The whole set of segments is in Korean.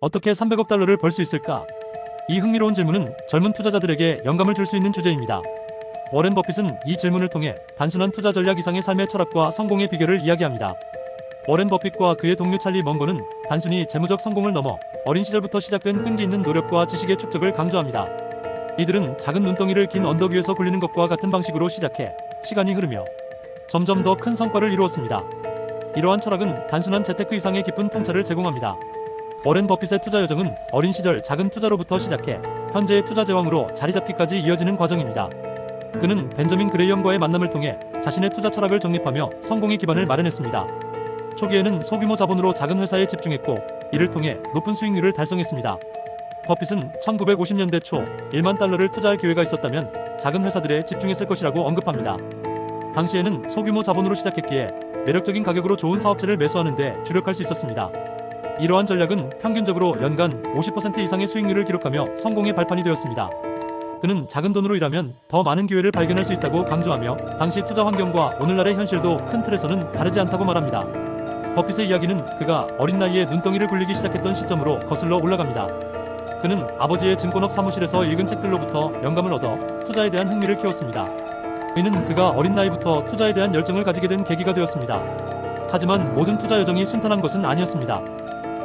어떻게 300억 달러를 벌 수 있을까? 이 흥미로운 질문은 젊은 투자자들에게 영감을 줄 수 있는 주제입니다. 워렌 버핏은 이 질문을 통해 단순한 투자 전략 이상의 삶의 철학과 성공의 비결을 이야기합니다. 워렌 버핏과 그의 동료 찰리 먼거는 단순히 재무적 성공을 넘어 어린 시절부터 시작된 끈기 있는 노력과 지식의 축적을 강조합니다. 이들은 작은 눈덩이를 긴 언덕 위에서 굴리는 것과 같은 방식으로 시작해 시간이 흐르며 점점 더 큰 성과를 이루었습니다. 이러한 철학은 단순한 재테크 이상의 깊은 통찰을 제공합니다. 워렌 버핏의 투자 여정은 어린 시절 작은 투자로부터 시작해 현재의 투자 제왕으로 자리잡기까지 이어지는 과정입니다. 그는 벤저민 그레이엄과의 만남을 통해 자신의 투자 철학을 정립하며 성공의 기반을 마련했습니다. 초기에는 소규모 자본으로 작은 회사에 집중했고 이를 통해 높은 수익률을 달성했습니다. 버핏은 1950년대 초 1만 달러를 투자할 기회가 있었다면 작은 회사들에 집중했을 것이라고 언급합니다. 당시에는 소규모 자본으로 시작했기에 매력적인 가격으로 좋은 사업체를 매수하는 데 주력할 수 있었습니다. 이러한 전략은 평균적으로 연간 50% 이상의 수익률을 기록하며 성공의 발판이 되었습니다. 그는 작은 돈으로 일하면 더 많은 기회를 발견할 수 있다고 강조하며 당시 투자 환경과 오늘날의 현실도 큰 틀에서는 다르지 않다고 말합니다. 버핏의 이야기는 그가 어린 나이에 눈덩이를 굴리기 시작했던 시점으로 거슬러 올라갑니다. 그는 아버지의 증권업 사무실에서 읽은 책들로부터 영감을 얻어 투자에 대한 흥미를 키웠습니다. 이는 그가 어린 나이부터 투자에 대한 열정을 가지게 된 계기가 되었습니다. 하지만 모든 투자 여정이 순탄한 것은 아니었습니다.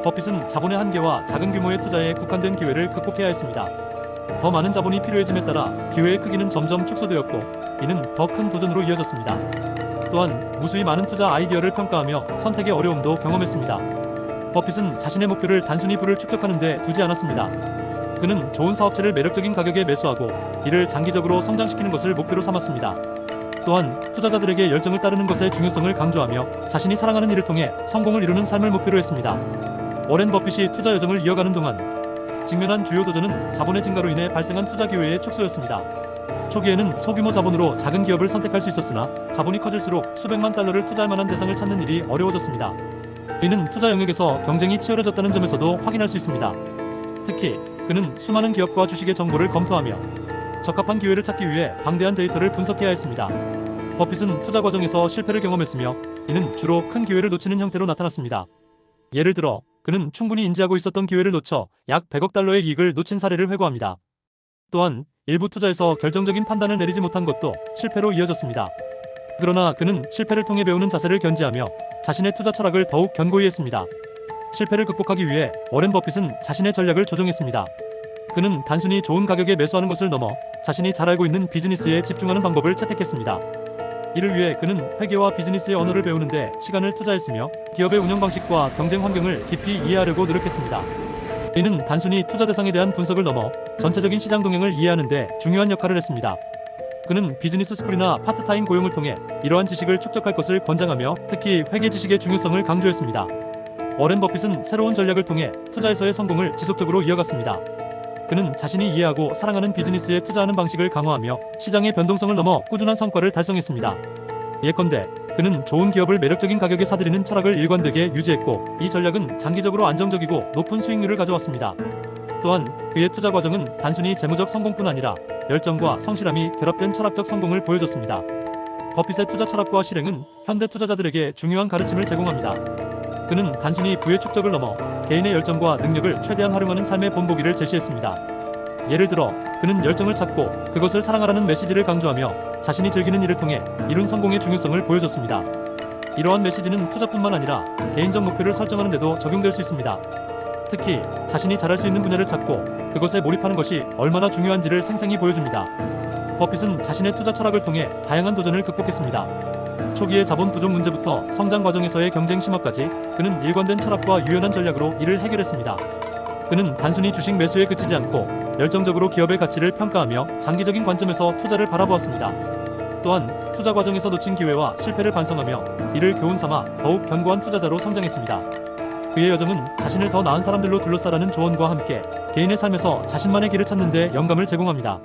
버핏은 자본의 한계와 작은 규모의 투자에 국한된 기회를 극복해야 했습니다. 더 많은 자본이 필요해짐에 따라 기회의 크기는 점점 축소되었고 이는 더 큰 도전으로 이어졌습니다. 또한 무수히 많은 투자 아이디어를 평가하며 선택의 어려움도 경험했습니다. 버핏은 자신의 목표를 단순히 부를 축적하는 데 두지 않았습니다. 그는 좋은 사업체를 매력적인 가격에 매수하고 이를 장기적으로 성장시키는 것을 목표로 삼았습니다. 또한 투자자들에게 열정을 따르는 것의 중요성을 강조하며 자신이 사랑하는 일을 통해 성공을 이루는 삶을 목표로 했습니다. 워렌 버핏이 투자 여정을 이어가는 동안 직면한 주요 도전은 자본의 증가로 인해 발생한 투자 기회의 축소였습니다. 초기에는 소규모 자본으로 작은 기업을 선택할 수 있었으나 자본이 커질수록 수백만 달러를 투자할 만한 대상을 찾는 일이 어려워졌습니다. 이는 투자 영역에서 경쟁이 치열해졌다는 점에서도 확인할 수 있습니다. 특히 그는 수많은 기업과 주식의 정보를 검토하며 적합한 기회를 찾기 위해 방대한 데이터를 분석해야 했습니다. 버핏은 투자 과정에서 실패를 경험했으며 이는 주로 큰 기회를 놓치는 형태로 나타났습니다. 예를 들어 그는 충분히 인지하고 있었던 기회를 놓쳐 약 100억 달러의 이익을 놓친 사례를 회고합니다. 또한 일부 투자에서 결정적인 판단을 내리지 못한 것도 실패로 이어졌습니다. 그러나 그는 실패를 통해 배우는 자세를 견지하며 자신의 투자 철학을 더욱 견고히 했습니다. 실패를 극복하기 위해 워렌 버핏은 자신의 전략을 조정했습니다. 그는 단순히 좋은 가격에 매수하는 것을 넘어 자신이 잘 알고 있는 비즈니스에 집중하는 방법을 채택했습니다. 이를 위해 그는 회계와 비즈니스의 언어를 배우는데 시간을 투자했으며 기업의 운영 방식과 경쟁 환경을 깊이 이해하려고 노력했습니다. 이는 단순히 투자 대상에 대한 분석을 넘어 전체적인 시장 동향을 이해하는 데 중요한 역할을 했습니다. 그는 비즈니스 스쿨이나 파트타임 고용을 통해 이러한 지식을 축적할 것을 권장하며 특히 회계 지식의 중요성을 강조했습니다. 워렌 버핏은 새로운 전략을 통해 투자에서의 성공을 지속적으로 이어갔습니다. 그는 자신이 이해하고 사랑하는 비즈니스에 투자하는 방식을 강화하며 시장의 변동성을 넘어 꾸준한 성과를 달성했습니다. 예컨대 그는 좋은 기업을 매력적인 가격에 사들이는 철학을 일관되게 유지했고 이 전략은 장기적으로 안정적이고 높은 수익률을 가져왔습니다. 또한 그의 투자 과정은 단순히 재무적 성공뿐 아니라 열정과 성실함이 결합된 철학적 성공을 보여줬습니다. 버핏의 투자 철학과 실행은 현대 투자자들에게 중요한 가르침을 제공합니다. 그는 단순히 부의 축적을 넘어 개인의 열정과 능력을 최대한 활용하는 삶의 본보기를 제시했습니다. 예를 들어 그는 열정을 찾고 그것을 사랑하라는 메시지를 강조하며 자신이 즐기는 일을 통해 이룬 성공의 중요성을 보여줬습니다. 이러한 메시지는 투자뿐만 아니라 개인적 목표를 설정하는 데도 적용될 수 있습니다. 특히 자신이 잘할 수 있는 분야를 찾고 그것에 몰입하는 것이 얼마나 중요한지를 생생히 보여줍니다. 버핏은 자신의 투자 철학을 통해 다양한 도전을 극복했습니다. 초기의 자본 부족 문제부터 성장 과정에서의 경쟁 심화까지 그는 일관된 철학과 유연한 전략으로 이를 해결했습니다. 그는 단순히 주식 매수에 그치지 않고 열정적으로 기업의 가치를 평가하며 장기적인 관점에서 투자를 바라보았습니다. 또한 투자 과정에서 놓친 기회와 실패를 반성하며 이를 교훈 삼아 더욱 견고한 투자자로 성장했습니다. 그의 여정은 자신을 더 나은 사람들로 둘러싸라는 조언과 함께 개인의 삶에서 자신만의 길을 찾는 데 영감을 제공합니다.